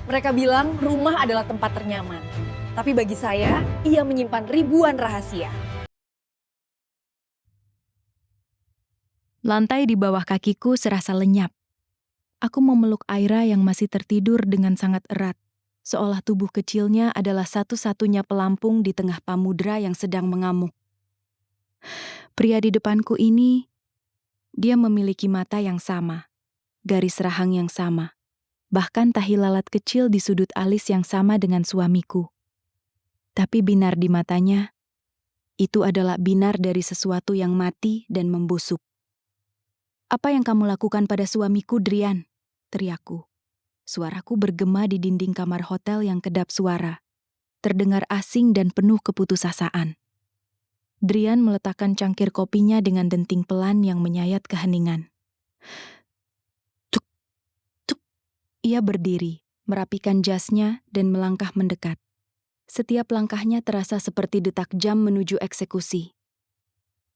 Mereka bilang rumah adalah tempat ternyaman. Tapi bagi saya, ia menyimpan ribuan rahasia. Lantai di bawah kakiku serasa lenyap. Aku memeluk Aira yang masih tertidur dengan sangat erat, seolah tubuh kecilnya adalah satu-satunya pelampung di tengah samudra yang sedang mengamuk. Pria di depanku ini, dia memiliki mata yang sama, garis rahang yang sama, bahkan tahi lalat kecil di sudut alis yang sama dengan suamiku. Tapi binar di matanya, itu adalah binar dari sesuatu yang mati dan membusuk. "Apa yang kamu lakukan pada suamiku, Drian?" teriakku. Suaraku bergema di dinding kamar hotel yang kedap suara, terdengar asing dan penuh keputusasaan. Drian meletakkan cangkir kopinya dengan denting pelan yang menyayat keheningan. Tuk, tuk. Ia berdiri, merapikan jasnya dan melangkah mendekat. Setiap langkahnya terasa seperti detak jam menuju eksekusi.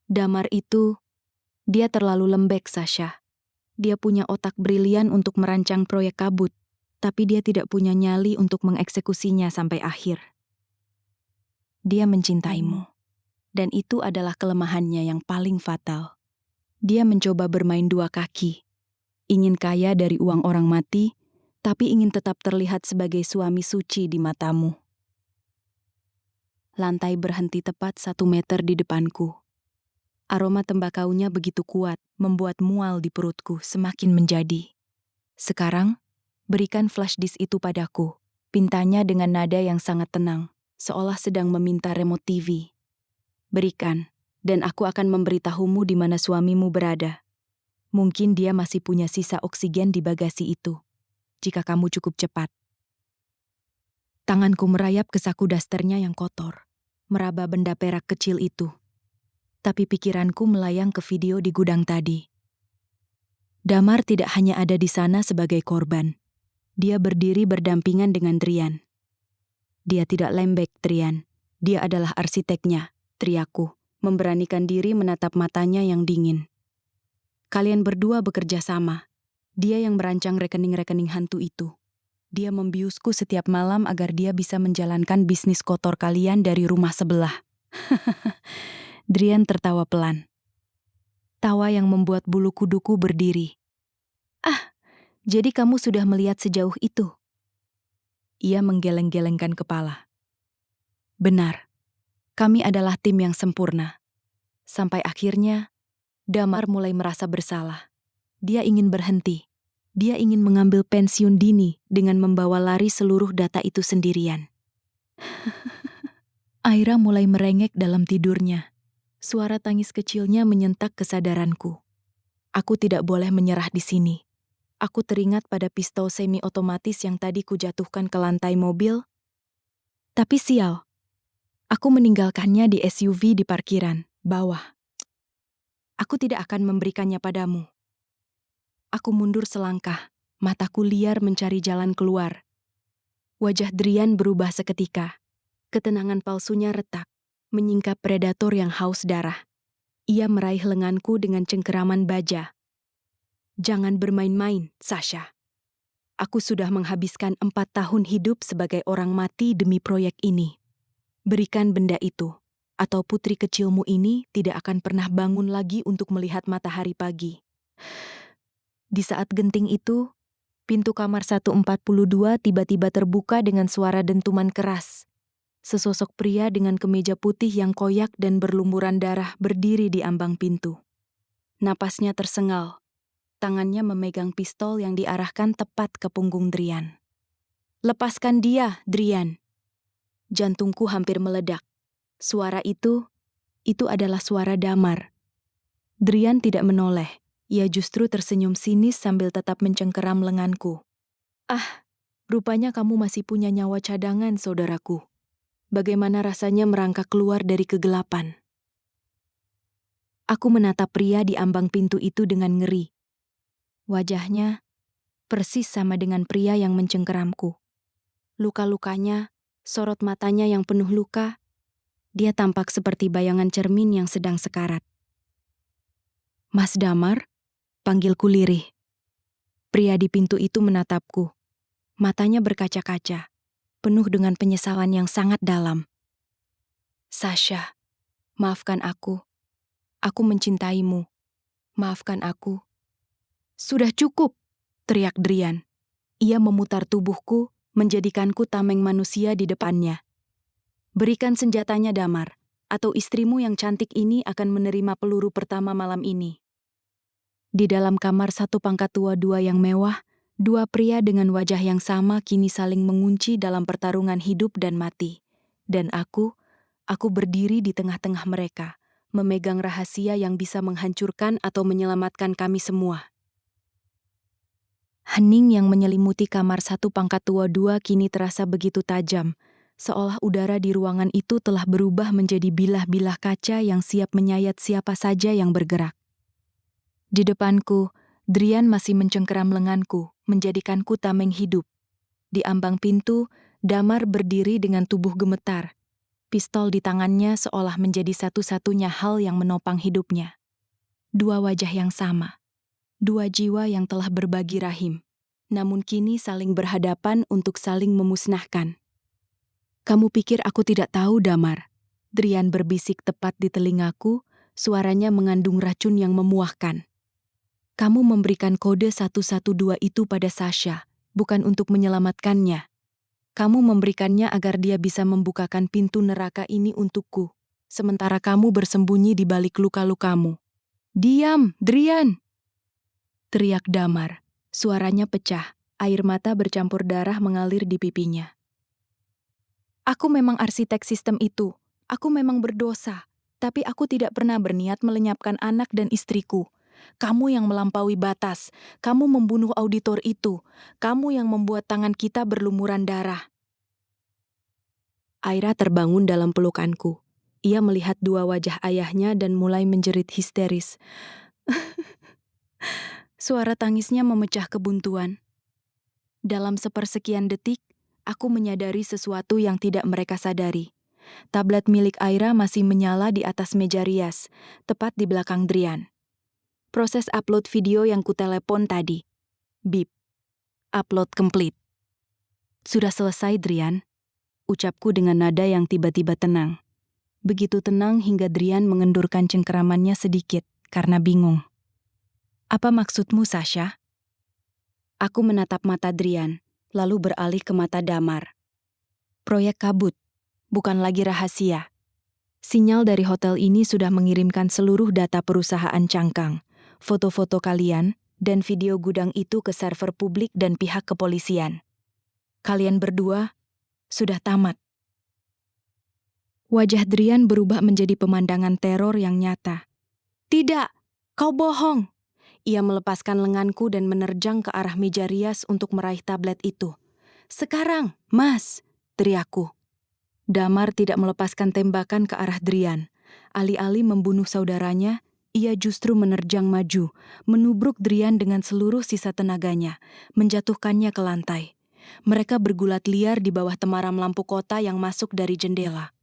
Damar itu, dia terlalu lembek, Sasha. Dia punya otak brilian untuk merancang proyek kabut, tapi dia tidak punya nyali untuk mengeksekusinya sampai akhir. Dia mencintaimu, dan itu adalah kelemahannya yang paling fatal. Dia mencoba bermain dua kaki, ingin kaya dari uang orang mati, tapi ingin tetap terlihat sebagai suami suci di matamu. Lantai berhenti tepat 1 meter di depanku. Aroma tembakaunya begitu kuat, membuat mual di perutku semakin menjadi. "Sekarang, berikan flash disk itu padaku," pintanya dengan nada yang sangat tenang, seolah sedang meminta remote TV. "Berikan, dan aku akan memberitahumu di mana suamimu berada. Mungkin dia masih punya sisa oksigen di bagasi itu, jika kamu cukup cepat." Tanganku merayap ke saku dasternya yang kotor, meraba benda perak kecil itu. Tapi pikiranku melayang ke video di gudang tadi. Damar tidak hanya ada di sana sebagai korban. Dia berdiri berdampingan dengan Drian. "Dia tidak lembek, Drian. Dia adalah arsiteknya," teriakku, memberanikan diri menatap matanya yang dingin. "Kalian berdua bekerja sama. Dia yang merancang rekening-rekening hantu itu. Dia membiusku setiap malam agar dia bisa menjalankan bisnis kotor kalian dari rumah sebelah." Drian tertawa pelan. Tawa yang membuat bulu kuduku berdiri. "Ah, jadi kamu sudah melihat sejauh itu?" Ia menggeleng-gelengkan kepala. "Benar, kami adalah tim yang sempurna." Sampai akhirnya, Damar mulai merasa bersalah. Dia ingin berhenti. Dia ingin mengambil pensiun dini dengan membawa lari seluruh data itu sendirian. Aira mulai merengek dalam tidurnya. Suara tangis kecilnya menyentak kesadaranku. Aku tidak boleh menyerah di sini. Aku teringat pada pistol semi-otomatis yang tadi kujatuhkan ke lantai mobil. Tapi sial, aku meninggalkannya di SUV di parkiran bawah. Aku tidak akan memberikannya padamu. Aku mundur selangkah, mataku liar mencari jalan keluar. Wajah Drian berubah seketika. Ketenangan palsunya retak, menyingkap predator yang haus darah. Ia meraih lenganku dengan cengkeraman baja. "Jangan bermain-main, Sasha. Aku sudah menghabiskan 4 tahun hidup sebagai orang mati demi proyek ini. Berikan benda itu, atau putri kecilmu ini tidak akan pernah bangun lagi untuk melihat matahari pagi." Di saat genting itu, pintu kamar 142 tiba-tiba terbuka dengan suara dentuman keras. Sesosok pria dengan kemeja putih yang koyak dan berlumuran darah berdiri di ambang pintu. Napasnya tersengal. Tangannya memegang pistol yang diarahkan tepat ke punggung Drian. "Lepaskan dia, Drian." Jantungku hampir meledak. Suara itu adalah suara Damar. Drian tidak menoleh. Ia justru tersenyum sinis sambil tetap mencengkeram lenganku. "Ah, rupanya kamu masih punya nyawa cadangan, saudaraku. Bagaimana rasanya merangkak keluar dari kegelapan?" Aku menatap pria di ambang pintu itu dengan ngeri. Wajahnya persis sama dengan pria yang mencengkeramku. Luka-lukanya, sorot matanya yang penuh luka, dia tampak seperti bayangan cermin yang sedang sekarat. "Mas Damar?" panggilku lirih. Pria di pintu itu menatapku. Matanya berkaca-kaca, penuh dengan penyesalan yang sangat dalam. Sasha, maafkan aku. Aku mencintaimu. Maafkan aku. Sudah cukup, teriak Drian. Ia memutar tubuhku, menjadikanku tameng manusia di depannya. Berikan senjatanya, Damar, atau istrimu yang cantik ini akan menerima peluru pertama malam ini. Di dalam kamar satu pangkat tua dua yang mewah, dua pria dengan wajah yang sama kini saling mengunci dalam pertarungan hidup dan mati. Dan aku berdiri di tengah-tengah mereka, memegang rahasia yang bisa menghancurkan atau menyelamatkan kami semua. Hening yang menyelimuti kamar satu pangkat tua dua kini terasa begitu tajam, seolah udara di ruangan itu telah berubah menjadi bilah-bilah kaca yang siap menyayat siapa saja yang bergerak. Di depanku, Drian masih mencengkeram lenganku, menjadikanku tameng hidup. Di ambang pintu, Damar berdiri dengan tubuh gemetar. Pistol di tangannya seolah menjadi satu-satunya hal yang menopang hidupnya. Dua wajah yang sama. Dua jiwa yang telah berbagi rahim, namun kini saling berhadapan untuk saling memusnahkan. Kamu pikir aku tidak tahu, Damar? Drian berbisik tepat di telingaku, suaranya mengandung racun yang memuahkan. Kamu memberikan kode 112 itu pada Sasha, bukan untuk menyelamatkannya. Kamu memberikannya agar dia bisa membukakan pintu neraka ini untukku, sementara kamu bersembunyi di balik luka-lukamu. Diam, Drian! Teriak Damar. Suaranya pecah, air mata bercampur darah mengalir di pipinya. Aku memang arsitek sistem itu. Aku memang berdosa. Tapi aku tidak pernah berniat melenyapkan anak dan istriku. Kamu yang melampaui batas. Kamu membunuh auditor itu. Kamu yang membuat tangan kita berlumuran darah. Aira terbangun dalam pelukanku. Ia melihat dua wajah ayahnya dan mulai menjerit histeris. Suara tangisnya memecah kebuntuan. Dalam sepersekian detik, aku menyadari sesuatu yang tidak mereka sadari. Tablet milik Aira masih menyala di atas meja rias, tepat di belakang Drian. Proses upload video yang kutelepon tadi. Bip. Upload complete. Sudah selesai, Drian. Ucapku dengan nada yang tiba-tiba tenang. Begitu tenang hingga Drian mengendurkan cengkeramannya sedikit karena bingung. Apa maksudmu, Sasha? Aku menatap mata Drian, lalu beralih ke mata Damar. Proyek kabut, bukan lagi rahasia. Sinyal dari hotel ini sudah mengirimkan seluruh data perusahaan cangkang, foto-foto kalian, dan video gudang itu ke server publik dan pihak kepolisian. Kalian berdua sudah tamat. Wajah Drian berubah menjadi pemandangan teror yang nyata. Tidak, kau bohong. Ia melepaskan lenganku dan menerjang ke arah meja rias untuk meraih tablet itu. Sekarang, Mas, teriakku. Damar tidak melepaskan tembakan ke arah Drian. Alih-alih membunuh saudaranya, ia justru menerjang maju, menubruk Drian dengan seluruh sisa tenaganya, menjatuhkannya ke lantai. Mereka bergulat liar di bawah temaram lampu kota yang masuk dari jendela.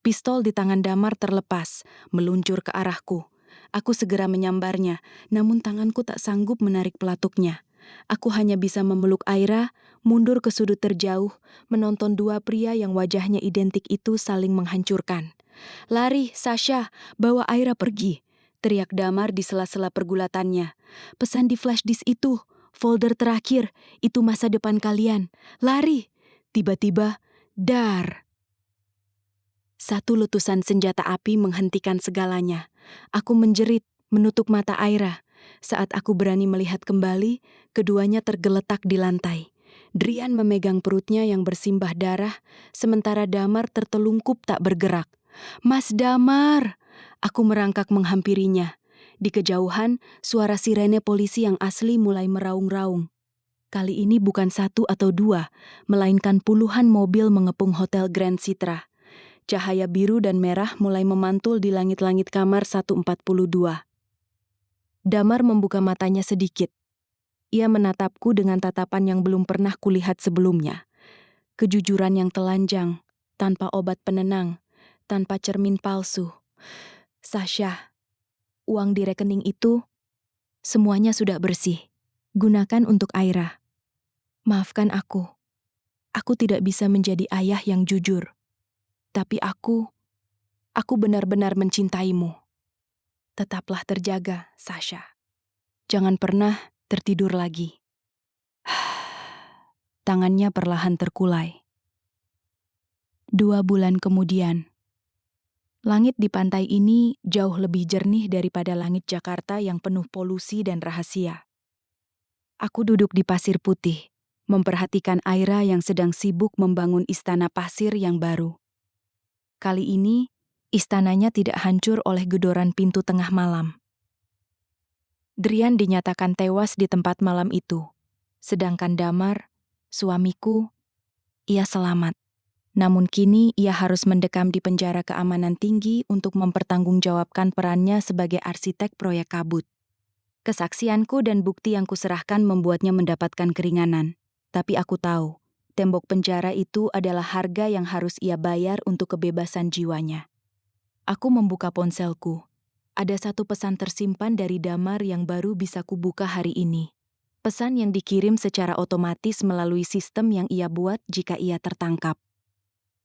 Pistol di tangan Damar terlepas, meluncur ke arahku. Aku segera menyambarnya, namun tanganku tak sanggup menarik pelatuknya. Aku hanya bisa memeluk Aira, mundur ke sudut terjauh, menonton dua pria yang wajahnya identik itu saling menghancurkan. Lari, Sasha, bawa Aira pergi, teriak Damar di sela-sela pergulatannya. Pesan di flash disk itu, folder terakhir, itu masa depan kalian. Lari! Tiba-tiba, dar! Satu letusan senjata api menghentikan segalanya. Aku menjerit, menutup mata Aira. Saat aku berani melihat kembali, keduanya tergeletak di lantai. Drian memegang perutnya yang bersimbah darah, sementara Damar tertelungkup tak bergerak. Mas Damar! Aku merangkak menghampirinya. Di kejauhan, suara sirene polisi yang asli mulai meraung-raung. Kali ini bukan satu atau dua, melainkan puluhan mobil mengepung Hotel Grand Citra. Cahaya biru dan merah mulai memantul di langit-langit kamar 142. Damar membuka matanya sedikit. Ia menatapku dengan tatapan yang belum pernah kulihat sebelumnya. Kejujuran yang telanjang, tanpa obat penenang, tanpa cermin palsu. Sasha, uang di rekening itu, semuanya sudah bersih. Gunakan untuk Aira. Maafkan aku. Aku tidak bisa menjadi ayah yang jujur. Tapi aku benar-benar mencintaimu. Tetaplah terjaga, Sasha. Jangan pernah tertidur lagi. Tangannya perlahan terkulai. 2 bulan kemudian, langit di pantai ini jauh lebih jernih daripada langit Jakarta yang penuh polusi dan rahasia. Aku duduk di pasir putih, memperhatikan Aira yang sedang sibuk membangun istana pasir yang baru. Kali ini, istananya tidak hancur oleh gedoran pintu tengah malam. Drian dinyatakan tewas di tempat malam itu, sedangkan Damar, suamiku, ia selamat. Namun kini ia harus mendekam di penjara keamanan tinggi untuk mempertanggungjawabkan perannya sebagai arsitek proyek kabut. Kesaksianku dan bukti yang kuserahkan membuatnya mendapatkan keringanan. Tapi aku tahu, tembok penjara itu adalah harga yang harus ia bayar untuk kebebasan jiwanya. Aku membuka ponselku. Ada satu pesan tersimpan dari Damar yang baru bisa kubuka hari ini. Pesan yang dikirim secara otomatis melalui sistem yang ia buat jika ia tertangkap.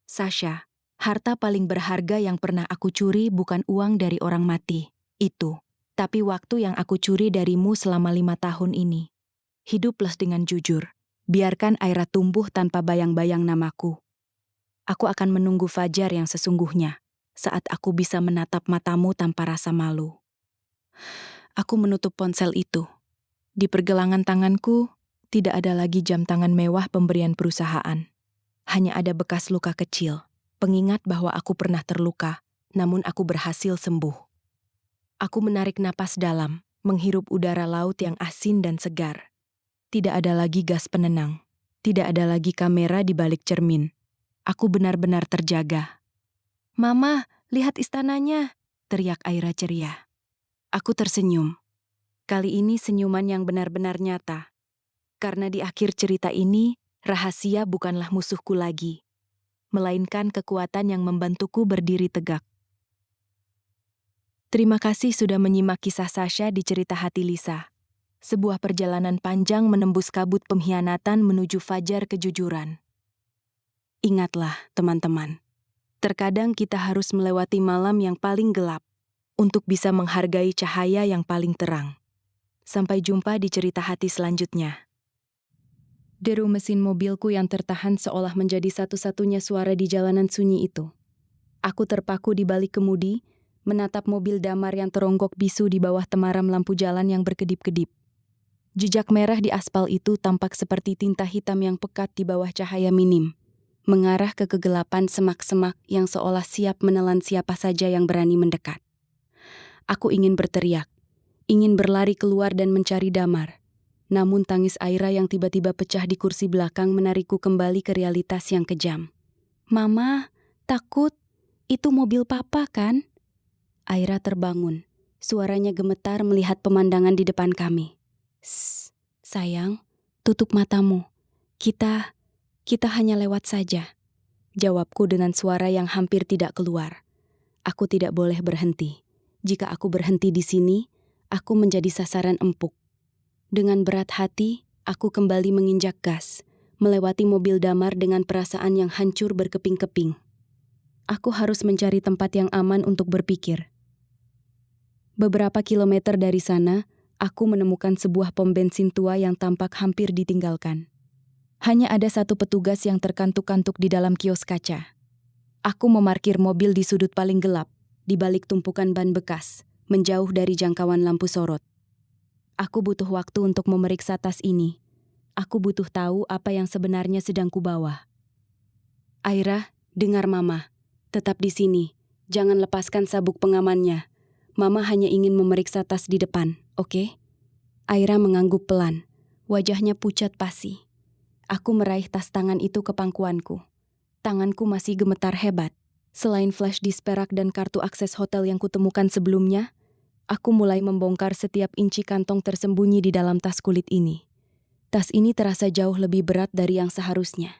Sasha, harta paling berharga yang pernah aku curi bukan uang dari orang mati. Itu. Tapi waktu yang aku curi darimu selama 5 tahun ini. Hiduplah dengan jujur. Biarkan Aira tumbuh tanpa bayang-bayang namaku. Aku akan menunggu fajar yang sesungguhnya, saat aku bisa menatap matamu tanpa rasa malu. Aku menutup ponsel itu. Di pergelangan tanganku, tidak ada lagi jam tangan mewah pemberian perusahaan. Hanya ada bekas luka kecil, pengingat bahwa aku pernah terluka, namun aku berhasil sembuh. Aku menarik napas dalam, menghirup udara laut yang asin dan segar. Tidak ada lagi gas penenang. Tidak ada lagi kamera di balik cermin. Aku benar-benar terjaga. "Mama, lihat istananya!" teriak Aira ceria. Aku tersenyum. Kali ini senyuman yang benar-benar nyata. Karena di akhir cerita ini, rahasia bukanlah musuhku lagi, melainkan kekuatan yang membantuku berdiri tegak. Terima kasih sudah menyimak kisah Sasha di Cerita Hati Lisa. Sebuah perjalanan panjang menembus kabut pengkhianatan menuju fajar kejujuran. Ingatlah, teman-teman. Terkadang kita harus melewati malam yang paling gelap untuk bisa menghargai cahaya yang paling terang. Sampai jumpa di Cerita Hati selanjutnya. Deru mesin mobilku yang tertahan seolah menjadi satu-satunya suara di jalanan sunyi itu. Aku terpaku di balik kemudi, menatap mobil Damar yang teronggok bisu di bawah temaram lampu jalan yang berkedip-kedip. Jejak merah di aspal itu tampak seperti tinta hitam yang pekat di bawah cahaya minim, mengarah ke kegelapan semak-semak yang seolah siap menelan siapa saja yang berani mendekat. Aku ingin berteriak, ingin berlari keluar dan mencari Damar. Namun tangis Aira yang tiba-tiba pecah di kursi belakang menarikku kembali ke realitas yang kejam. "Mama, takut. Itu mobil papa kan?" Aira terbangun. Suaranya gemetar melihat pemandangan di depan kami. "Shh, sayang, tutup matamu. Kita hanya lewat saja." Jawabku dengan suara yang hampir tidak keluar. Aku tidak boleh berhenti. Jika aku berhenti di sini, aku menjadi sasaran empuk. Dengan berat hati, aku kembali menginjak gas, melewati mobil Damar dengan perasaan yang hancur berkeping-keping. Aku harus mencari tempat yang aman untuk berpikir. Beberapa kilometer dari sana, aku menemukan sebuah pom bensin tua yang tampak hampir ditinggalkan. Hanya ada satu petugas yang terkantuk-kantuk di dalam kios kaca. Aku memarkir mobil di sudut paling gelap, di balik tumpukan ban bekas, menjauh dari jangkauan lampu sorot. Aku butuh waktu untuk memeriksa tas ini. Aku butuh tahu apa yang sebenarnya sedang kubawa. "Aira, dengar Mama. Tetap di sini. Jangan lepaskan sabuk pengamannya. Mama hanya ingin memeriksa tas di depan, oke?" Aira mengangguk pelan. Wajahnya pucat pasi. Aku meraih tas tangan itu ke pangkuanku. Tanganku masih gemetar hebat. Selain flash disk perak dan kartu akses hotel yang kutemukan sebelumnya, aku mulai membongkar setiap inci kantong tersembunyi di dalam tas kulit ini. Tas ini terasa jauh lebih berat dari yang seharusnya.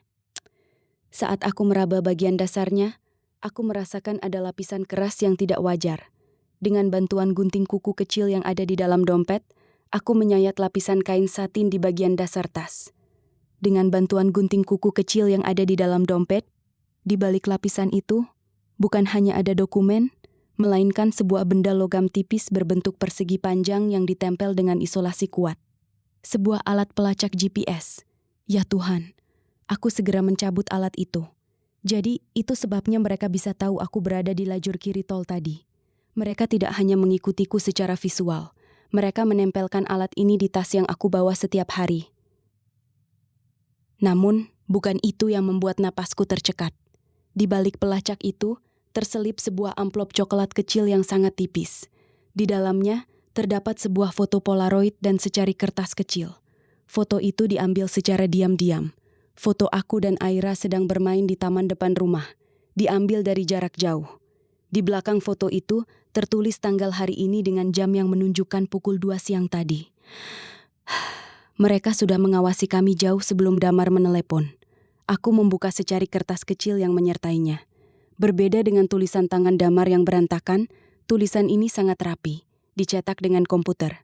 Saat aku meraba bagian dasarnya, aku merasakan ada lapisan keras yang tidak wajar. Dengan bantuan gunting kuku kecil yang ada di dalam dompet, aku menyayat lapisan kain satin di bagian dasar tas. Dengan bantuan gunting kuku kecil yang ada di dalam dompet, di balik lapisan itu, bukan hanya ada dokumen, melainkan sebuah benda logam tipis berbentuk persegi panjang yang ditempel dengan isolasi kuat. Sebuah alat pelacak GPS. Ya Tuhan, aku segera mencabut alat itu. Jadi, itu sebabnya mereka bisa tahu aku berada di lajur kiri tol tadi. Mereka tidak hanya mengikutiku secara visual, mereka menempelkan alat ini di tas yang aku bawa setiap hari. Namun, bukan itu yang membuat napasku tercekat. Di balik pelacak itu, terselip sebuah amplop coklat kecil yang sangat tipis. Di dalamnya, terdapat sebuah foto Polaroid dan secari kertas kecil. Foto itu diambil secara diam-diam. Foto aku dan Aira sedang bermain di taman depan rumah. Diambil dari jarak jauh. Di belakang foto itu, tertulis tanggal hari ini dengan jam yang menunjukkan pukul 2 siang tadi. Mereka sudah mengawasi kami jauh sebelum Damar menelepon. Aku membuka secari kertas kecil yang menyertainya. Berbeda dengan tulisan tangan Damar yang berantakan, tulisan ini sangat rapi, dicetak dengan komputer.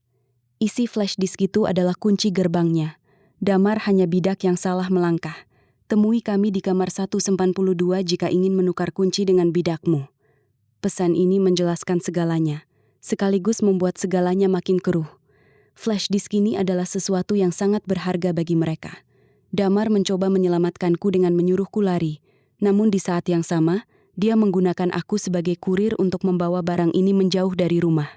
Isi flash disk itu adalah kunci gerbangnya. Damar hanya bidak yang salah melangkah. Temui kami di kamar 192 jika ingin menukar kunci dengan bidakmu. Pesan ini menjelaskan segalanya, sekaligus membuat segalanya makin keruh. Flash disk ini adalah sesuatu yang sangat berharga bagi mereka. Damar mencoba menyelamatkanku dengan menyuruhku lari, namun di saat yang sama, dia menggunakan aku sebagai kurir untuk membawa barang ini menjauh dari rumah.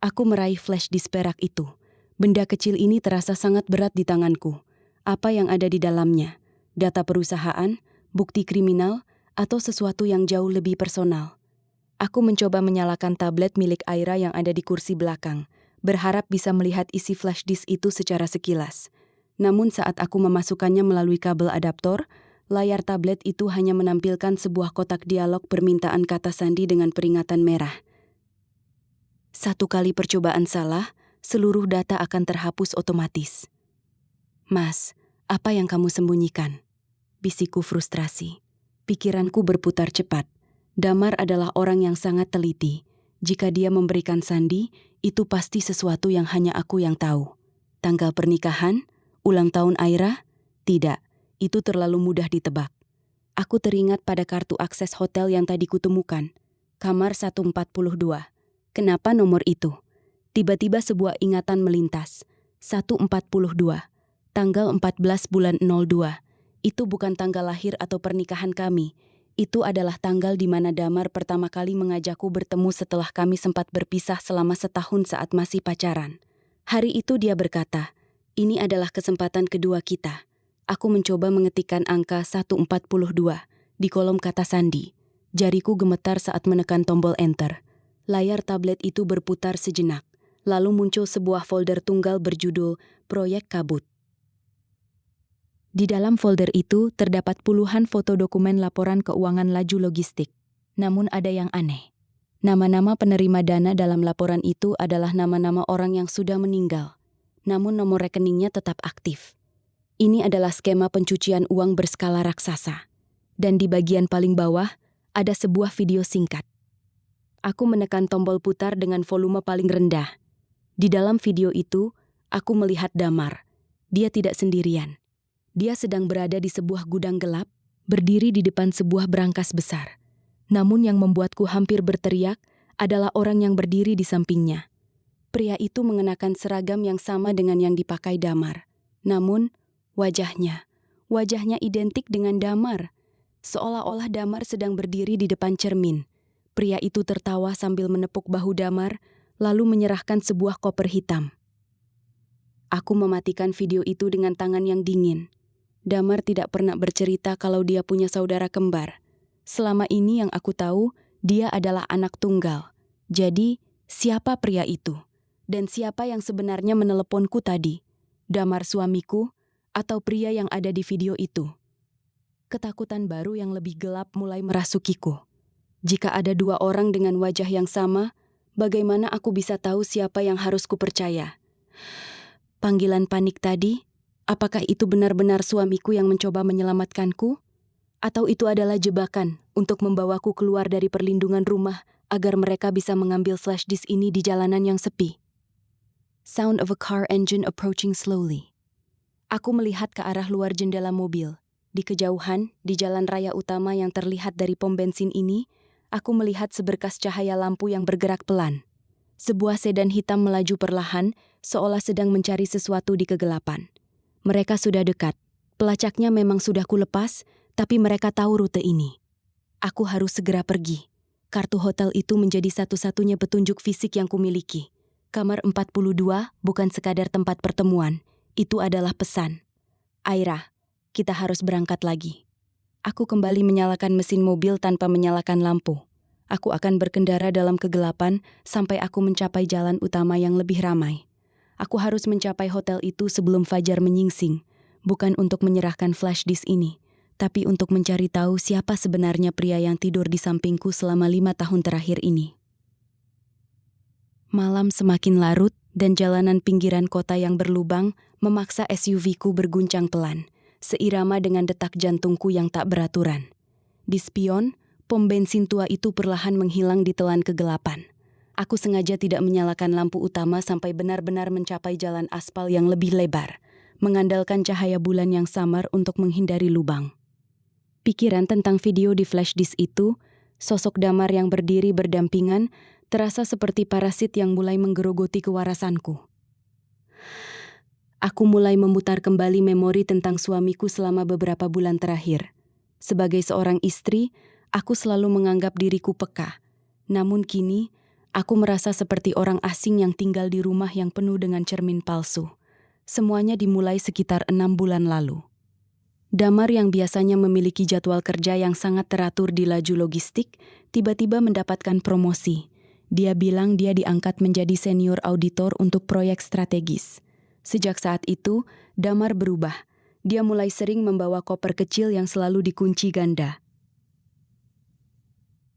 Aku meraih flash disk perak itu. Benda kecil ini terasa sangat berat di tanganku. Apa yang ada di dalamnya? Data perusahaan, bukti kriminal, atau sesuatu yang jauh lebih personal? Aku mencoba menyalakan tablet milik Aira yang ada di kursi belakang, berharap bisa melihat isi flash disk itu secara sekilas. Namun saat aku memasukkannya melalui kabel adaptor, layar tablet itu hanya menampilkan sebuah kotak dialog permintaan kata sandi dengan peringatan merah. Satu kali percobaan salah, seluruh data akan terhapus otomatis. Mas, apa yang kamu sembunyikan? Bisikku frustrasi. Pikiranku berputar cepat. Damar adalah orang yang sangat teliti. Jika dia memberikan sandi, itu pasti sesuatu yang hanya aku yang tahu. Tanggal pernikahan? Ulang tahun Aira? Tidak, itu terlalu mudah ditebak. Aku teringat pada kartu akses hotel yang tadi kutemukan. Kamar 142. Kenapa nomor itu? Tiba-tiba sebuah ingatan melintas. 142. Tanggal 14 bulan 02. Itu bukan tanggal lahir atau pernikahan kami. Itu adalah tanggal di mana Damar pertama kali mengajakku bertemu setelah kami sempat berpisah selama setahun saat masih pacaran. Hari itu dia berkata, "Ini adalah kesempatan kedua kita." Aku mencoba mengetikkan angka 142 di kolom kata sandi. Jariku gemetar saat menekan tombol enter. Layar tablet itu berputar sejenak. Lalu muncul sebuah folder tunggal berjudul Proyek Kabut. Di dalam folder itu terdapat puluhan foto dokumen laporan keuangan laju logistik. Namun ada yang aneh. Nama-nama penerima dana dalam laporan itu adalah nama-nama orang yang sudah meninggal. Namun nomor rekeningnya tetap aktif. Ini adalah skema pencucian uang berskala raksasa. Dan di bagian paling bawah, ada sebuah video singkat. Aku menekan tombol putar dengan volume paling rendah. Di dalam video itu, aku melihat Damar. Dia tidak sendirian. Dia sedang berada di sebuah gudang gelap, berdiri di depan sebuah berangkas besar. Namun yang membuatku hampir berteriak adalah orang yang berdiri di sampingnya. Pria itu mengenakan seragam yang sama dengan yang dipakai Damar. Namun, wajahnya identik dengan Damar. Seolah-olah Damar sedang berdiri di depan cermin. Pria itu tertawa sambil menepuk bahu Damar, lalu menyerahkan sebuah koper hitam. Aku mematikan video itu dengan tangan yang dingin. Damar tidak pernah bercerita kalau dia punya saudara kembar. Selama ini yang aku tahu, dia adalah anak tunggal. Jadi, siapa pria itu? Dan siapa yang sebenarnya meneleponku tadi? Damar suamiku atau pria yang ada di video itu? Ketakutan baru yang lebih gelap mulai merasukiku. Jika ada dua orang dengan wajah yang sama, bagaimana aku bisa tahu siapa yang harus kupercaya? Panggilan panik tadi, apakah itu benar-benar suamiku yang mencoba menyelamatkanku? Atau itu adalah jebakan untuk membawaku keluar dari perlindungan rumah agar mereka bisa mengambil flash disk ini di jalanan yang sepi? Sound of a car engine approaching slowly. Aku melihat ke arah luar jendela mobil. Di kejauhan, di jalan raya utama yang terlihat dari pom bensin ini, aku melihat seberkas cahaya lampu yang bergerak pelan. Sebuah sedan hitam melaju perlahan, seolah sedang mencari sesuatu di kegelapan. Mereka sudah dekat. Pelacaknya memang sudah kulepas, tapi mereka tahu rute ini. Aku harus segera pergi. Kartu hotel itu menjadi satu-satunya petunjuk fisik yang kumiliki. Kamar 42 bukan sekadar tempat pertemuan. Itu adalah pesan. Aira, kita harus berangkat lagi. Aku kembali menyalakan mesin mobil tanpa menyalakan lampu. Aku akan berkendara dalam kegelapan sampai aku mencapai jalan utama yang lebih ramai. Aku harus mencapai hotel itu sebelum fajar menyingsing, bukan untuk menyerahkan flash disk ini, tapi untuk mencari tahu siapa sebenarnya pria yang tidur di sampingku selama 5 tahun terakhir ini. Malam semakin larut dan jalanan pinggiran kota yang berlubang memaksa SUV-ku berguncang pelan, seirama dengan detak jantungku yang tak beraturan. Di spion, pom bensin tua itu perlahan menghilang di telan kegelapan. Aku sengaja tidak menyalakan lampu utama sampai benar-benar mencapai jalan aspal yang lebih lebar, mengandalkan cahaya bulan yang samar untuk menghindari lubang. Pikiran tentang video di flash disk itu, sosok Damar yang berdiri berdampingan, terasa seperti parasit yang mulai menggerogoti kewarasanku. Aku mulai memutar kembali memori tentang suamiku selama beberapa bulan terakhir. Sebagai seorang istri, aku selalu menganggap diriku peka. Namun kini, aku merasa seperti orang asing yang tinggal di rumah yang penuh dengan cermin palsu. Semuanya dimulai sekitar 6 bulan lalu. Damar yang biasanya memiliki jadwal kerja yang sangat teratur di laju logistik, tiba-tiba mendapatkan promosi. Dia bilang dia diangkat menjadi senior auditor untuk proyek strategis. Sejak saat itu, Damar berubah. Dia mulai sering membawa koper kecil yang selalu dikunci ganda.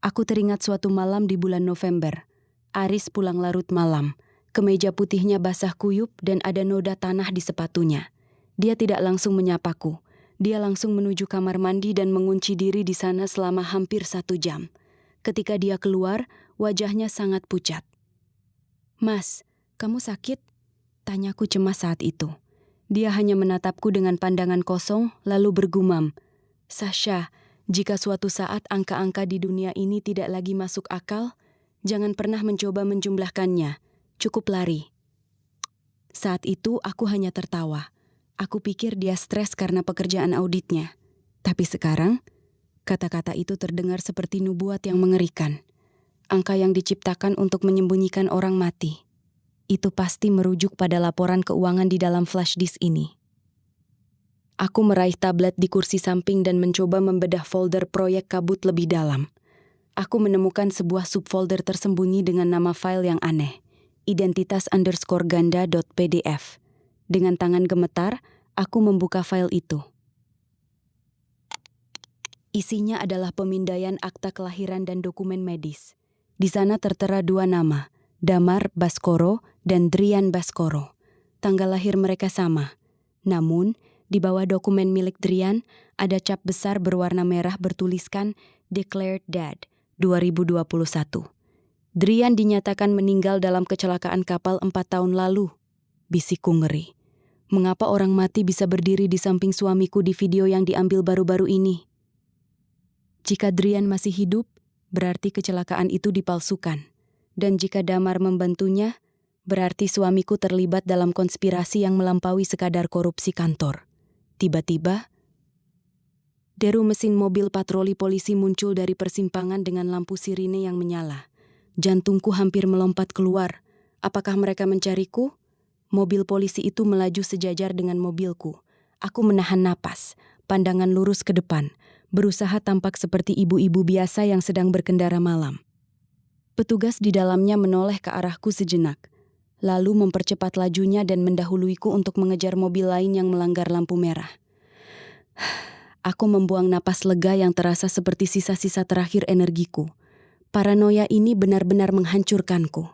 Aku teringat suatu malam di bulan November. Aris pulang larut malam. Kemeja putihnya basah kuyup dan ada noda tanah di sepatunya. Dia tidak langsung menyapaku. Dia langsung menuju kamar mandi dan mengunci diri di sana selama hampir 1 jam. Ketika dia keluar, wajahnya sangat pucat. "Mas, kamu sakit?" tanyaku cemas saat itu. Dia hanya menatapku dengan pandangan kosong, lalu bergumam, "Sasha, jika suatu saat angka-angka di dunia ini tidak lagi masuk akal, jangan pernah mencoba menjumlahkannya. Cukup lari." Saat itu aku hanya tertawa. Aku pikir dia stres karena pekerjaan auditnya. Tapi sekarang, kata-kata itu terdengar seperti nubuat yang mengerikan. Angka yang diciptakan untuk menyembunyikan orang mati. Itu pasti merujuk pada laporan keuangan di dalam flash disk ini. Aku meraih tablet di kursi samping dan mencoba membedah folder proyek kabut lebih dalam. Aku menemukan sebuah subfolder tersembunyi dengan nama file yang aneh, identitas_ganda.pdf. Dengan tangan gemetar, aku membuka file itu. Isinya adalah pemindaian akta kelahiran dan dokumen medis. Di sana tertera 2 nama, Damar Baskoro dan Drian Baskoro. Tanggal lahir mereka sama. Namun, di bawah dokumen milik Drian, ada cap besar berwarna merah bertuliskan Declared Dead 2021. Drian dinyatakan meninggal dalam kecelakaan kapal 4 tahun lalu. Bisikku ngeri. Mengapa orang mati bisa berdiri di samping suamiku di video yang diambil baru-baru ini? Jika Drian masih hidup, berarti kecelakaan itu dipalsukan. Dan jika Damar membantunya, berarti suamiku terlibat dalam konspirasi yang melampaui sekadar korupsi kantor. Tiba-tiba, deru mesin mobil patroli polisi muncul dari persimpangan dengan lampu sirine yang menyala. Jantungku hampir melompat keluar. Apakah mereka mencariku? Mobil polisi itu melaju sejajar dengan mobilku. Aku menahan napas, pandangan lurus ke depan, berusaha tampak seperti ibu-ibu biasa yang sedang berkendara malam. Petugas di dalamnya menoleh ke arahku sejenak, lalu mempercepat lajunya dan mendahuluiku untuk mengejar mobil lain yang melanggar lampu merah. Aku membuang napas lega yang terasa seperti sisa-sisa terakhir energiku. Paranoia ini benar-benar menghancurkanku.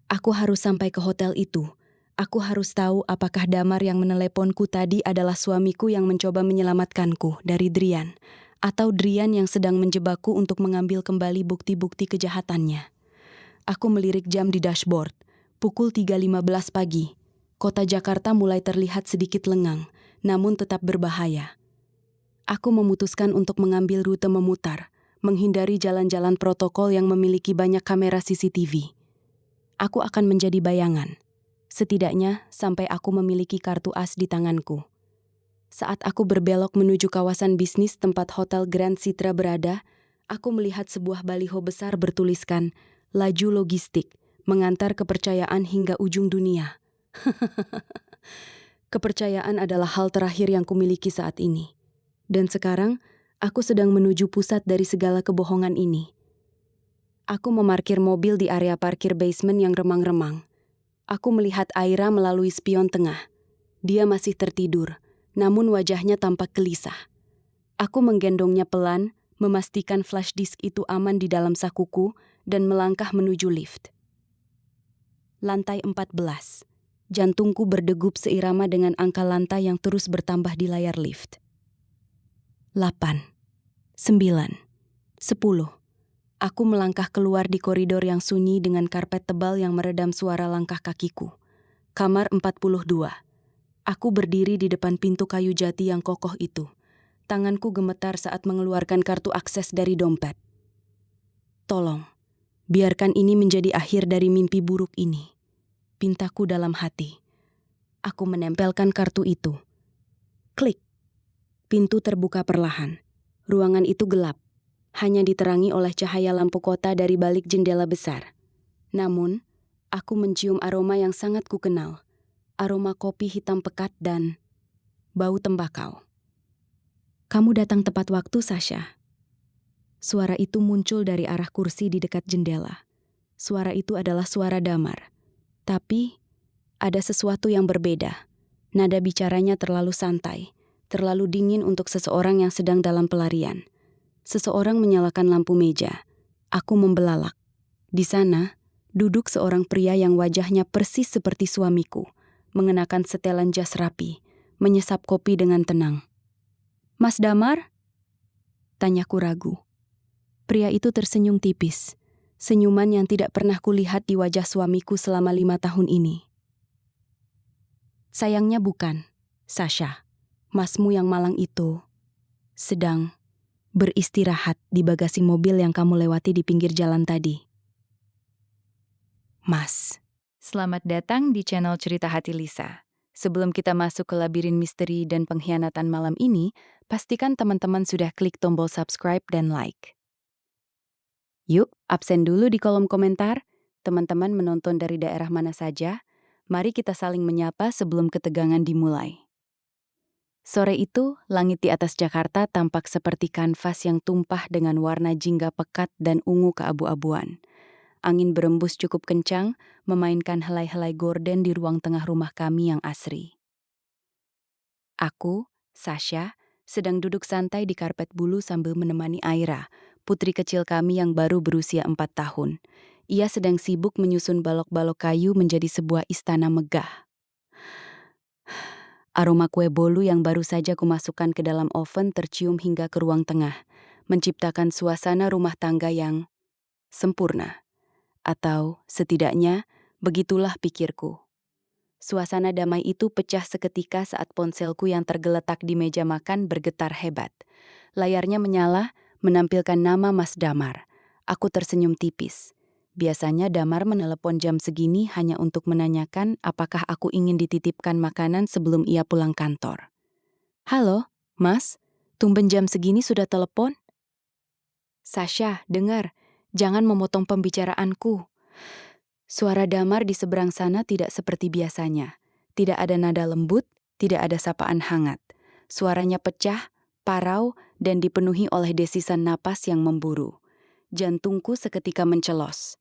Aku harus sampai ke hotel itu. Aku harus tahu apakah Damar yang meneleponku tadi adalah suamiku yang mencoba menyelamatkanku dari Drian, atau Drian yang sedang menjebakku untuk mengambil kembali bukti-bukti kejahatannya. Aku melirik jam di dashboard. Pukul 3.15 pagi. Kota Jakarta mulai terlihat sedikit lengang, namun tetap berbahaya. Aku memutuskan untuk mengambil rute memutar, menghindari jalan-jalan protokol yang memiliki banyak kamera CCTV. Aku akan menjadi bayangan, setidaknya sampai aku memiliki kartu as di tanganku. Saat aku berbelok menuju kawasan bisnis tempat Hotel Grand Citra berada, aku melihat sebuah baliho besar bertuliskan, "Laju Logistik, mengantar kepercayaan hingga ujung dunia." Kepercayaan adalah hal terakhir yang kumiliki saat ini. Dan sekarang, aku sedang menuju pusat dari segala kebohongan ini. Aku memarkir mobil di area parkir basement yang remang-remang. Aku melihat Aira melalui spion tengah. Dia masih tertidur, namun wajahnya tampak gelisah. Aku menggendongnya pelan, memastikan flash disk itu aman di dalam sakuku, dan melangkah menuju lift. Lantai 14. Jantungku berdegup seirama dengan angka lantai yang terus bertambah di layar lift. 8, 9, 10. Aku melangkah keluar di koridor yang sunyi dengan karpet tebal yang meredam suara langkah kakiku. Kamar 42. Aku berdiri di depan pintu kayu jati yang kokoh itu. Tanganku gemetar saat mengeluarkan kartu akses dari dompet. Tolong, biarkan ini menjadi akhir dari mimpi buruk ini. Pintaku dalam hati. Aku menempelkan kartu itu. Klik. Pintu terbuka perlahan. Ruangan itu gelap, hanya diterangi oleh cahaya lampu kota dari balik jendela besar. Namun, aku mencium aroma yang sangat kukenal. Aroma kopi hitam pekat dan bau tembakau. "Kamu datang tepat waktu, Sasha." Suara itu muncul dari arah kursi di dekat jendela. Suara itu adalah suara Damar. Tapi, ada sesuatu yang berbeda. Nada bicaranya terlalu santai. Terlalu dingin untuk seseorang yang sedang dalam pelarian. Seseorang menyalakan lampu meja. Aku membelalak. Di sana, duduk seorang pria yang wajahnya persis seperti suamiku, mengenakan setelan jas rapi, menyesap kopi dengan tenang. "Mas Damar?" Tanyaku ragu. Pria itu tersenyum tipis, senyuman yang tidak pernah kulihat di wajah suamiku selama 5 tahun ini. "Sayangnya bukan, Sasha. Masmu yang malang itu sedang beristirahat di bagasi mobil yang kamu lewati di pinggir jalan tadi." Mas, selamat datang di channel Cerita Hati Lisa. Sebelum kita masuk ke labirin misteri dan pengkhianatan malam ini, pastikan teman-teman sudah klik tombol subscribe dan like. Yuk, absen dulu di kolom komentar. Teman-teman menonton dari daerah mana saja? Mari kita saling menyapa sebelum ketegangan dimulai. Sore itu, langit di atas Jakarta tampak seperti kanvas yang tumpah dengan warna jingga pekat dan ungu keabu-abuan. Angin berembus cukup kencang, memainkan helai-helai gorden di ruang tengah rumah kami yang asri. Aku, Sasha, sedang duduk santai di karpet bulu sambil menemani Aira, putri kecil kami yang baru berusia 4 tahun. Ia sedang sibuk menyusun balok-balok kayu menjadi sebuah istana megah. Aroma kue bolu yang baru saja kumasukkan ke dalam oven tercium hingga ke ruang tengah, menciptakan suasana rumah tangga yang sempurna. Atau setidaknya, begitulah pikirku. Suasana damai itu pecah seketika saat ponselku yang tergeletak di meja makan bergetar hebat. Layarnya menyala, menampilkan nama Mas Damar. Aku tersenyum tipis. Biasanya Damar menelepon jam segini hanya untuk menanyakan apakah aku ingin dititipkan makanan sebelum ia pulang kantor. "Halo, Mas, tumben jam segini sudah telepon?" "Sasha, dengar, jangan memotong pembicaraanku." Suara Damar di seberang sana tidak seperti biasanya. Tidak ada nada lembut, tidak ada sapaan hangat. Suaranya pecah, parau, dan dipenuhi oleh desisan napas yang memburu. Jantungku seketika mencelos.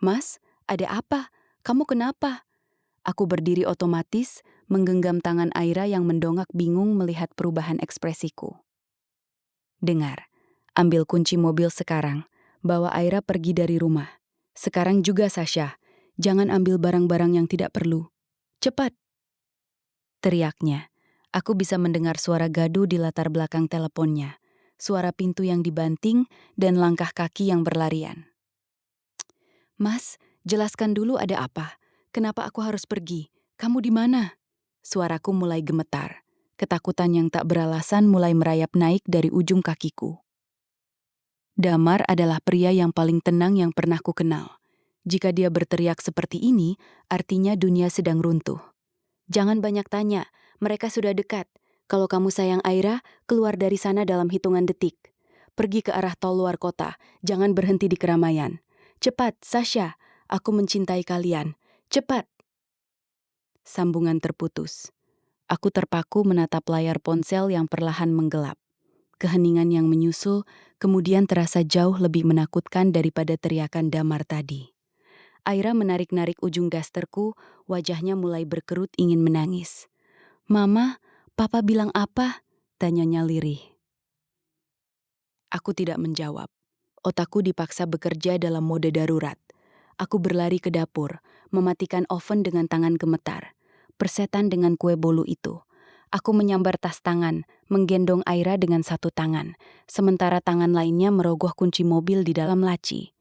"Mas, ada apa? Kamu kenapa?" Aku berdiri otomatis, menggenggam tangan Aira yang mendongak bingung melihat perubahan ekspresiku. "Dengar, ambil kunci mobil sekarang. Bawa Aira pergi dari rumah. Sekarang juga Sasha, jangan ambil barang-barang yang tidak perlu. Cepat!" Teriaknya. Aku bisa mendengar suara gaduh di latar belakang teleponnya. Suara pintu yang dibanting dan langkah kaki yang berlarian. "Mas, jelaskan dulu ada apa. Kenapa aku harus pergi? Kamu di mana? Suaraku mulai gemetar. Ketakutan yang tak beralasan mulai merayap naik dari ujung kakiku. Damar adalah pria yang paling tenang yang pernah ku kenal. Jika dia berteriak seperti ini, artinya dunia sedang runtuh. Jangan banyak tanya, mereka sudah dekat. Kalau kamu sayang Aira, keluar dari sana dalam hitungan detik. Pergi ke arah tol luar kota, jangan berhenti di keramaian. Cepat, Sasha, aku mencintai kalian. Cepat! Sambungan terputus. Aku terpaku menatap layar ponsel yang perlahan menggelap. Keheningan yang menyusul kemudian terasa jauh lebih menakutkan daripada teriakan Damar tadi. Aira menarik-narik ujung dasterku, wajahnya mulai berkerut ingin menangis. "Mama, Papa bilang apa?" tanyanya lirih. Aku tidak menjawab. Otakku dipaksa bekerja dalam mode darurat. Aku berlari ke dapur, mematikan oven dengan tangan gemetar. Persetan dengan kue bolu itu. Aku menyambar tas tangan, menggendong Aira dengan satu tangan, sementara tangan lainnya merogoh kunci mobil di dalam laci.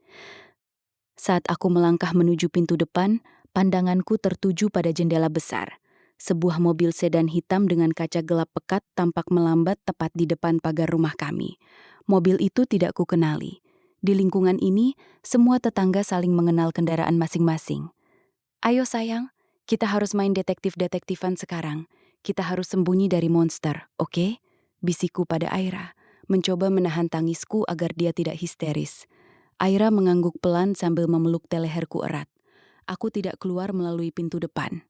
Saat aku melangkah menuju pintu depan, pandanganku tertuju pada jendela besar. Sebuah mobil sedan hitam dengan kaca gelap pekat tampak melambat tepat di depan pagar rumah kami. Mobil itu tidak kukenali. Di lingkungan ini, semua tetangga saling mengenal kendaraan masing-masing. "Ayo sayang, kita harus main detektif-detektifan sekarang. Kita harus sembunyi dari monster, oke?" Bisikku pada Aira, mencoba menahan tangisku agar dia tidak histeris. Aira mengangguk pelan sambil memeluk leherku erat. Aku tidak keluar melalui pintu depan.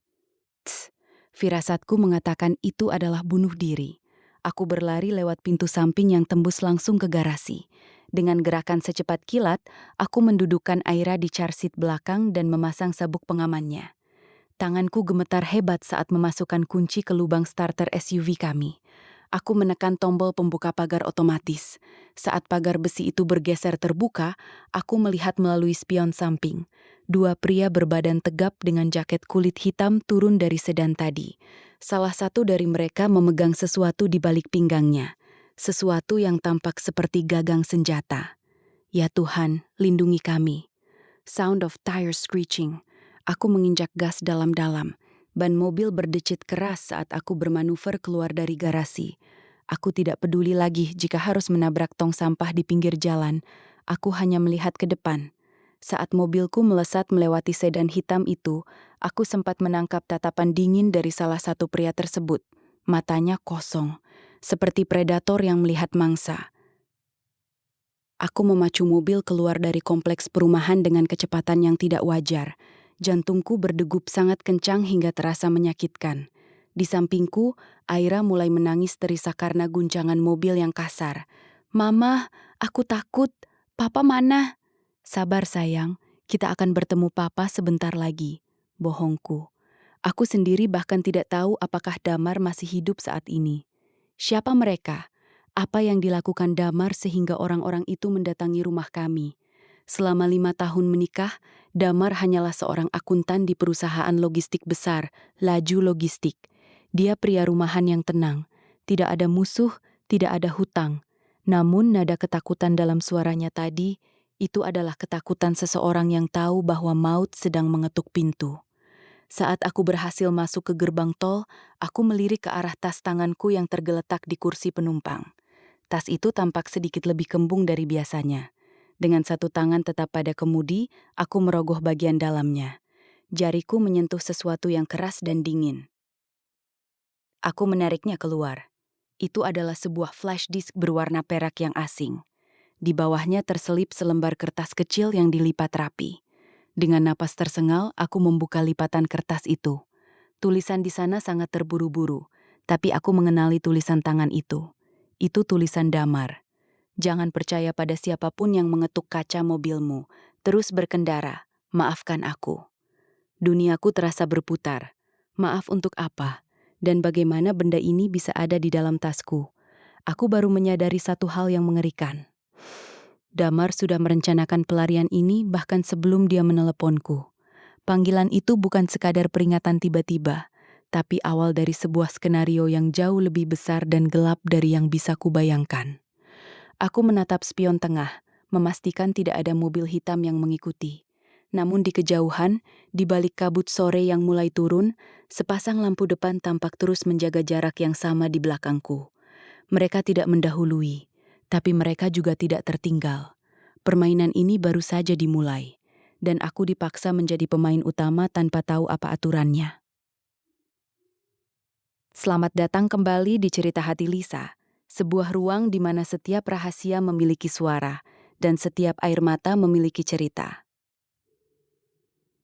Tss, firasatku mengatakan itu adalah bunuh diri. Aku berlari lewat pintu samping yang tembus langsung ke garasi. Dengan gerakan secepat kilat, aku mendudukkan Aira di car seat belakang dan memasang sabuk pengamannya. Tanganku gemetar hebat saat memasukkan kunci ke lubang starter SUV kami. Aku menekan tombol pembuka pagar otomatis. Saat pagar besi itu bergeser terbuka, aku melihat melalui spion samping. Dua pria berbadan tegap dengan jaket kulit hitam turun dari sedan tadi. Salah satu dari mereka memegang sesuatu di balik pinggangnya. Sesuatu yang tampak seperti gagang senjata. Ya Tuhan, lindungi kami. Sound of tire screeching. Aku menginjak gas dalam-dalam. Ban mobil berdecit keras saat aku bermanuver keluar dari garasi. Aku tidak peduli lagi jika harus menabrak tong sampah di pinggir jalan. Aku hanya melihat ke depan. Saat mobilku melesat melewati sedan hitam itu, aku sempat menangkap tatapan dingin dari salah satu pria tersebut. Matanya kosong, seperti predator yang melihat mangsa. Aku memacu mobil keluar dari kompleks perumahan dengan kecepatan yang tidak wajar. Jantungku berdegup sangat kencang hingga terasa menyakitkan. Di sampingku, Aira mulai menangis terisak karena guncangan mobil yang kasar. "Mama, aku takut. Papa mana?" "Sabar sayang, kita akan bertemu Papa sebentar lagi." Bohongku. Aku sendiri bahkan tidak tahu apakah Damar masih hidup saat ini. Siapa mereka? Apa yang dilakukan Damar sehingga orang-orang itu mendatangi rumah kami? Selama 5 tahun menikah, Damar hanyalah seorang akuntan di perusahaan logistik besar, Laju Logistik. Dia pria rumahan yang tenang. Tidak ada musuh, tidak ada hutang. Namun nada ketakutan dalam suaranya tadi, itu adalah ketakutan seseorang yang tahu bahwa maut sedang mengetuk pintu. Saat aku berhasil masuk ke gerbang tol, aku melirik ke arah tas tanganku yang tergeletak di kursi penumpang. Tas itu tampak sedikit lebih kembung dari biasanya. Dengan satu tangan tetap pada kemudi, aku merogoh bagian dalamnya. Jariku menyentuh sesuatu yang keras dan dingin. Aku menariknya keluar. Itu adalah sebuah flash disk berwarna perak yang asing. Di bawahnya terselip selembar kertas kecil yang dilipat rapi. Dengan napas tersengal, aku membuka lipatan kertas itu. Tulisan di sana sangat terburu-buru, tapi aku mengenali tulisan tangan itu. Itu tulisan Damar. "Jangan percaya pada siapapun yang mengetuk kaca mobilmu. Terus berkendara. Maafkan aku." Duniaku terasa berputar. Maaf untuk apa? Dan bagaimana benda ini bisa ada di dalam tasku? Aku baru menyadari satu hal yang mengerikan. Damar sudah merencanakan pelarian ini bahkan sebelum dia meneleponku. Panggilan itu bukan sekadar peringatan tiba-tiba, tapi awal dari sebuah skenario yang jauh lebih besar dan gelap dari yang bisa kubayangkan. Aku menatap spion tengah, memastikan tidak ada mobil hitam yang mengikuti. Namun di kejauhan, di balik kabut sore yang mulai turun, sepasang lampu depan tampak terus menjaga jarak yang sama di belakangku. Mereka tidak mendahului, tapi mereka juga tidak tertinggal. Permainan ini baru saja dimulai, dan aku dipaksa menjadi pemain utama tanpa tahu apa aturannya. Selamat datang kembali di Cerita Hati Lisa, sebuah ruang di mana setiap rahasia memiliki suara, dan setiap air mata memiliki cerita.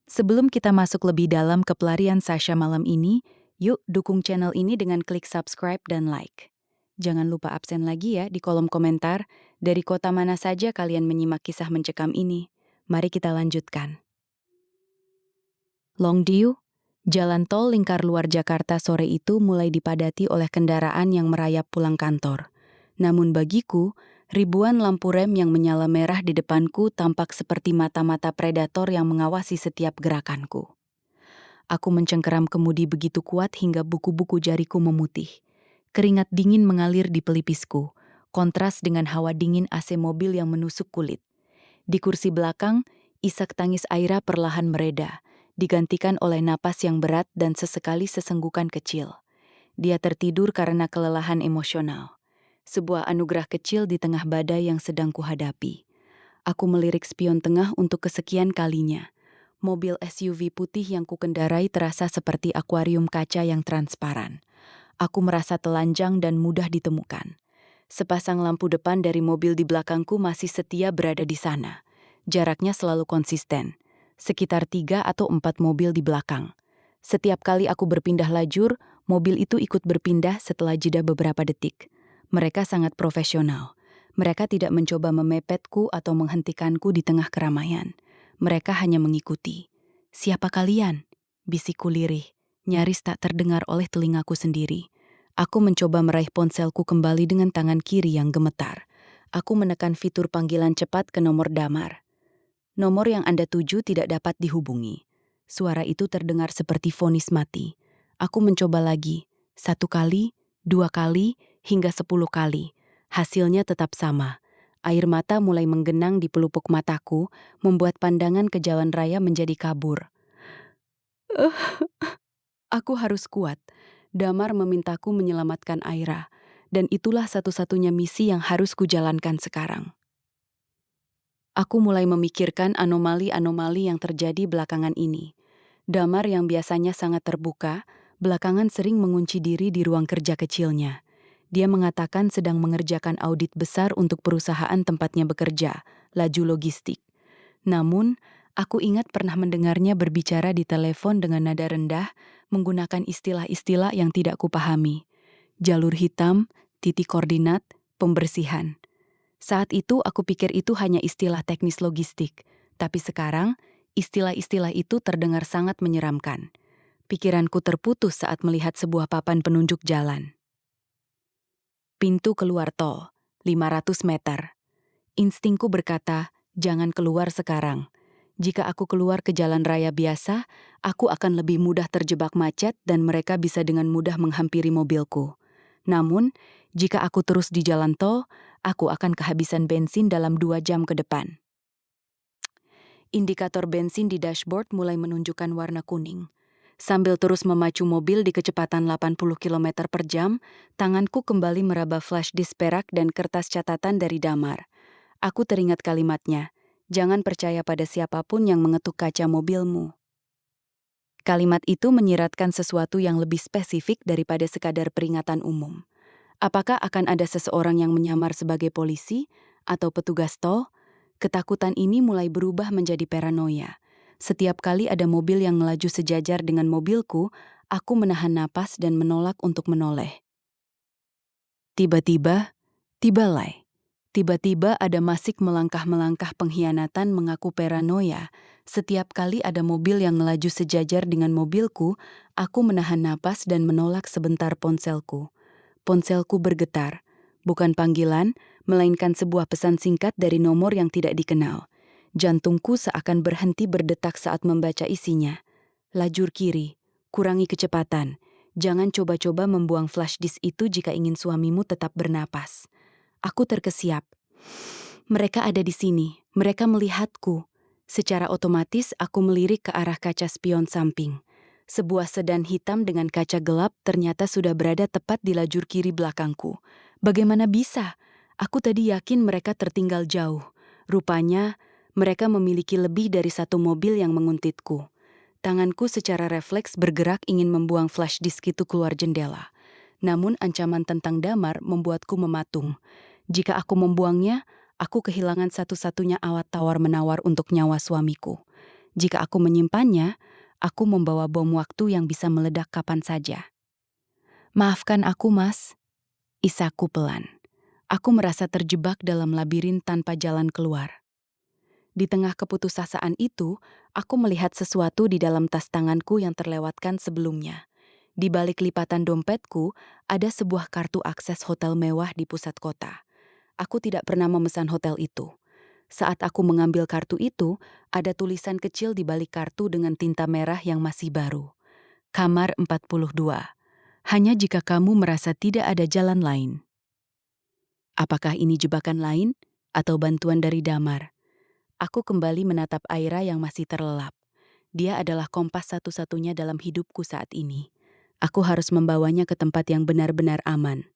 Sebelum kita masuk lebih dalam ke pelarian Sasha malam ini, yuk dukung channel ini dengan klik subscribe dan like. Jangan lupa absen lagi ya di kolom komentar, dari kota mana saja kalian menyimak kisah mencekam ini. Mari kita lanjutkan. Longdiu, jalan tol lingkar luar Jakarta sore itu mulai dipadati oleh kendaraan yang merayap pulang kantor. Namun bagiku, ribuan lampu rem yang menyala merah di depanku tampak seperti mata-mata predator yang mengawasi setiap gerakanku. Aku mencengkeram kemudi begitu kuat hingga buku-buku jariku memutih. Keringat dingin mengalir di pelipisku, kontras dengan hawa dingin AC mobil yang menusuk kulit. Di kursi belakang, isak tangis Aira perlahan mereda, digantikan oleh napas yang berat dan sesekali sesenggukan kecil. Dia tertidur karena kelelahan emosional. Sebuah anugerah kecil di tengah badai yang sedang kuhadapi. Aku melirik spion tengah untuk kesekian kalinya. Mobil SUV putih yang kukendarai terasa seperti akuarium kaca yang transparan. Aku merasa telanjang dan mudah ditemukan. Sepasang lampu depan dari mobil di belakangku masih setia berada di sana. Jaraknya selalu konsisten, sekitar 3 atau 4 mobil di belakang. Setiap kali aku berpindah lajur, mobil itu ikut berpindah setelah jeda beberapa detik. Mereka sangat profesional. Mereka tidak mencoba memepetku atau menghentikanku di tengah keramaian. Mereka hanya mengikuti. "Siapa kalian?" bisikku lirih, nyaris tak terdengar oleh telingaku sendiri. Aku mencoba meraih ponselku kembali dengan tangan kiri yang gemetar. Aku menekan fitur panggilan cepat ke nomor damar. "Nomor yang Anda tuju tidak dapat dihubungi." Suara itu terdengar seperti vonis mati. Aku mencoba lagi, 1 kali, 2 kali, hingga 10 kali. Hasilnya tetap sama. Air mata mulai menggenang di pelupuk mataku, membuat pandangan ke jalan raya menjadi kabur. Aku harus kuat. Damar memintaku menyelamatkan Aira, dan itulah satu-satunya misi yang harus kujalankan sekarang. Aku mulai memikirkan anomali-anomali yang terjadi belakangan ini. Damar yang biasanya sangat terbuka, belakangan sering mengunci diri di ruang kerja kecilnya. Dia mengatakan sedang mengerjakan audit besar untuk perusahaan tempatnya bekerja, Laju Logistik. Namun, aku ingat pernah mendengarnya berbicara di telepon dengan nada rendah, menggunakan istilah-istilah yang tidak kupahami. Jalur hitam, titik koordinat, pembersihan. Saat itu aku pikir itu hanya istilah teknis logistik, tapi sekarang istilah-istilah itu terdengar sangat menyeramkan. Pikiranku terputus saat melihat sebuah papan penunjuk jalan. Pintu keluar tol, 500 meter. Instingku berkata, jangan keluar sekarang. Jika aku keluar ke jalan raya biasa, aku akan lebih mudah terjebak macet dan mereka bisa dengan mudah menghampiri mobilku. Namun, jika aku terus di jalan tol, aku akan kehabisan bensin dalam 2 jam ke depan. Indikator bensin di dashboard mulai menunjukkan warna kuning. Sambil terus memacu mobil di kecepatan 80 km per jam, tanganku kembali meraba flash disk perak dan kertas catatan dari Damar. Aku teringat kalimatnya, jangan percaya pada siapapun yang mengetuk kaca mobilmu. Kalimat itu menyiratkan sesuatu yang lebih spesifik daripada sekadar peringatan umum. Apakah akan ada seseorang yang menyamar sebagai polisi atau petugas tol? Ketakutan ini mulai berubah menjadi paranoia. Setiap kali ada mobil yang melaju sejajar dengan mobilku, aku menahan napas dan menolak untuk menoleh. Tiba-tiba, Tiba-tiba ada Masik melangkah-melangkah pengkhianatan mengaku paranoia. Setiap kali ada mobil yang melaju sejajar dengan mobilku, aku menahan napas dan menolak sebentar ponselku. Ponselku bergetar, bukan panggilan, melainkan sebuah pesan singkat dari nomor yang tidak dikenal. Jantungku seakan berhenti berdetak saat membaca isinya. Lajur kiri, kurangi kecepatan. Jangan coba-coba membuang flash disk itu jika ingin suamimu tetap bernapas. Aku terkesiap. Mereka ada di sini, mereka melihatku. Secara otomatis aku melirik ke arah kaca spion samping. Sebuah sedan hitam dengan kaca gelap ternyata sudah berada tepat di lajur kiri belakangku. Bagaimana bisa? Aku tadi yakin mereka tertinggal jauh. Rupanya, mereka memiliki lebih dari satu mobil yang menguntitku. Tanganku secara refleks bergerak ingin membuang flash disk itu keluar jendela. Namun ancaman tentang damar membuatku mematung. Jika aku membuangnya, aku kehilangan satu-satunya alat tawar-menawar untuk nyawa suamiku. Jika aku menyimpannya, aku membawa bom waktu yang bisa meledak kapan saja. Maafkan aku, Mas. Isaku pelan. Aku merasa terjebak dalam labirin tanpa jalan keluar. Di tengah keputusasaan itu, aku melihat sesuatu di dalam tas tanganku yang terlewatkan sebelumnya. Di balik lipatan dompetku, ada sebuah kartu akses hotel mewah di pusat kota. Aku tidak pernah memesan hotel itu. Saat aku mengambil kartu itu, ada tulisan kecil di balik kartu dengan tinta merah yang masih baru. Kamar 42. Hanya jika kamu merasa tidak ada jalan lain. Apakah ini jebakan lain atau bantuan dari Damar? Aku kembali menatap Aira yang masih terlelap. Dia adalah kompas satu-satunya dalam hidupku saat ini. Aku harus membawanya ke tempat yang benar-benar aman.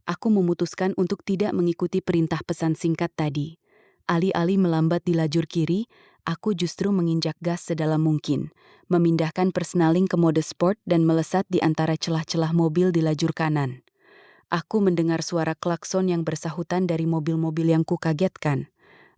Aku memutuskan untuk tidak mengikuti perintah pesan singkat tadi. Alih-alih melambat di lajur kiri, aku justru menginjak gas sedalam mungkin, memindahkan persneling ke mode sport dan melesat di antara celah-celah mobil di lajur kanan. Aku mendengar suara klakson yang bersahutan dari mobil-mobil yang kukagetkan.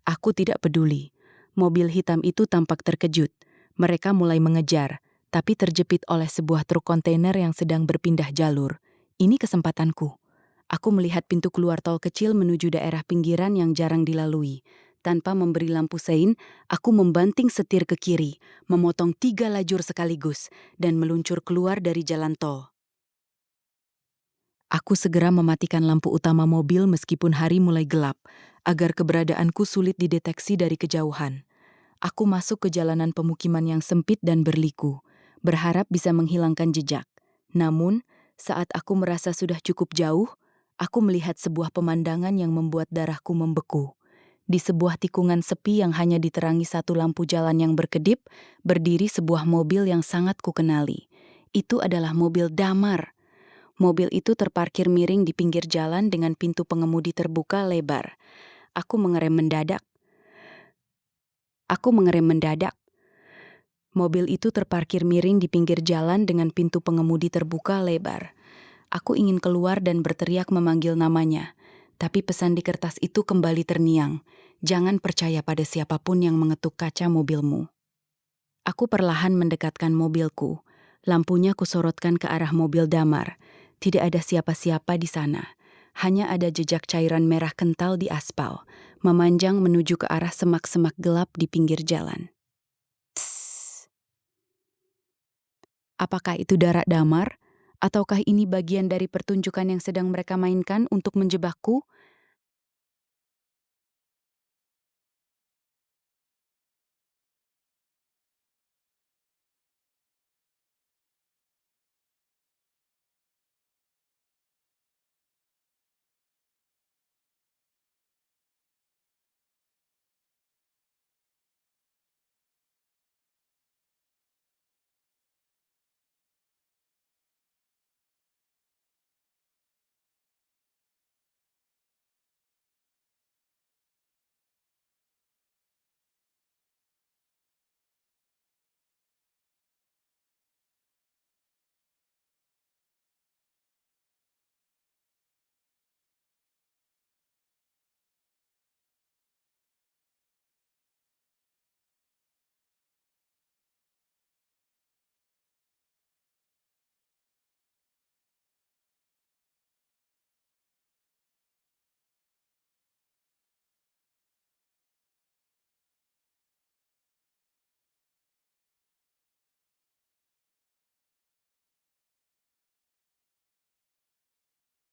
Aku tidak peduli. Mobil hitam itu tampak terkejut. Mereka mulai mengejar, tapi terjepit oleh sebuah truk kontainer yang sedang berpindah jalur. Ini kesempatanku. Aku melihat pintu keluar tol kecil menuju daerah pinggiran yang jarang dilalui. Tanpa memberi lampu sein, aku membanting setir ke kiri, memotong 3 lajur sekaligus, dan meluncur keluar dari jalan tol. Aku segera mematikan lampu utama mobil meskipun hari mulai gelap, agar keberadaanku sulit dideteksi dari kejauhan. Aku masuk ke jalanan pemukiman yang sempit dan berliku, berharap bisa menghilangkan jejak. Namun, saat aku merasa sudah cukup jauh, aku melihat sebuah pemandangan yang membuat darahku membeku. Di sebuah tikungan sepi yang hanya diterangi satu lampu jalan yang berkedip, berdiri sebuah mobil yang sangat kukenali. Itu adalah mobil Damar. Mobil itu terparkir miring di pinggir jalan dengan pintu pengemudi terbuka lebar. Aku mengerem mendadak. Mobil itu terparkir miring di pinggir jalan dengan pintu pengemudi terbuka lebar. Aku ingin keluar dan berteriak memanggil namanya. Tapi pesan di kertas itu kembali terngiang. Jangan percaya pada siapapun yang mengetuk kaca mobilmu. Aku perlahan mendekatkan mobilku. Lampunya kusorotkan ke arah mobil Damar. Tidak ada siapa-siapa di sana. Hanya ada jejak cairan merah kental di aspal, memanjang menuju ke arah semak-semak gelap di pinggir jalan. Tss. Apakah itu darah Damar? Ataukah ini bagian dari pertunjukan yang sedang mereka mainkan untuk menjebakku?